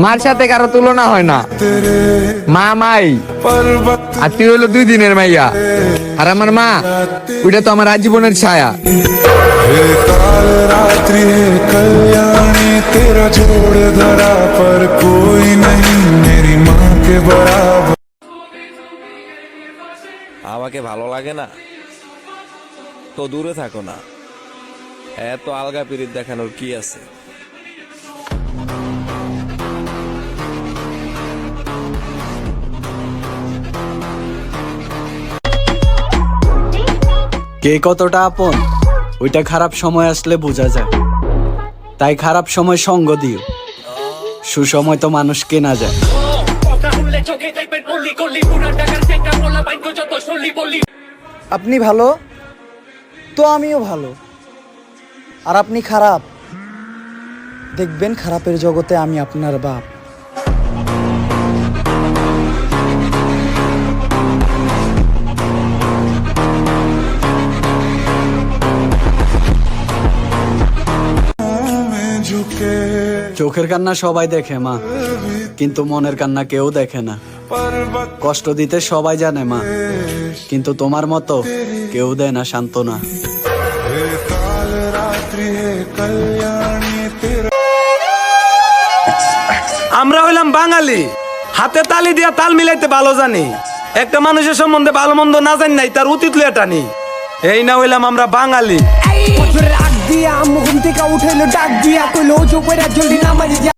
মার সাথে কারো তুলনা হয় না। মা মাই, আর তুই হইলো 2 দিনের মাইয়া। আর আমার মা, ওইটা তো আমার আজীবনের ছায়া। काल रात्रि है कल्याणी, तेरा जोड़ धरा पर कोई नहीं मेरी माँ के बराबर। আমাকে ভালো লাগে না তো দূরে থাকো না, এত আলগা পিরিত দেখানোর কি আছে? কে কতটা আপন ওইটা খারাপ সময় আসলে বোঝা যায়। তাই খারাপ সময় সঙ্গ দিও, সুসময় তো মানুষ কেনা যায়। আপনি ভালো তো আমিও ভালো, আর আপনি খারাপ, দেখবেন খারাপের জগতে আমি আপনার বাপ। চোখের কান্না সবাই দেখে মা, কিন্তু মনের কান্না কেউ দেখে না। কষ্ট দিতে সবাই জানে মা, কিন্তু তোমার মতো কেউ দেয় না সান্ত্বনা। আমরা হইলাম বাঙালি, হাতে তালি দিয়া তাল মিলাইতে ভালো জানি। একটা মানুষের সম্বন্ধে ভালো মন্দ না জানি নাই তার অতীত লইয়া টানি। এই না হইলাম আমরা বাঙালি। দিয়া আম্মু ঘুম থেকে উঠাইলো ডাক দিয়া কইলো জো কইরা জলদি নামাজে যা।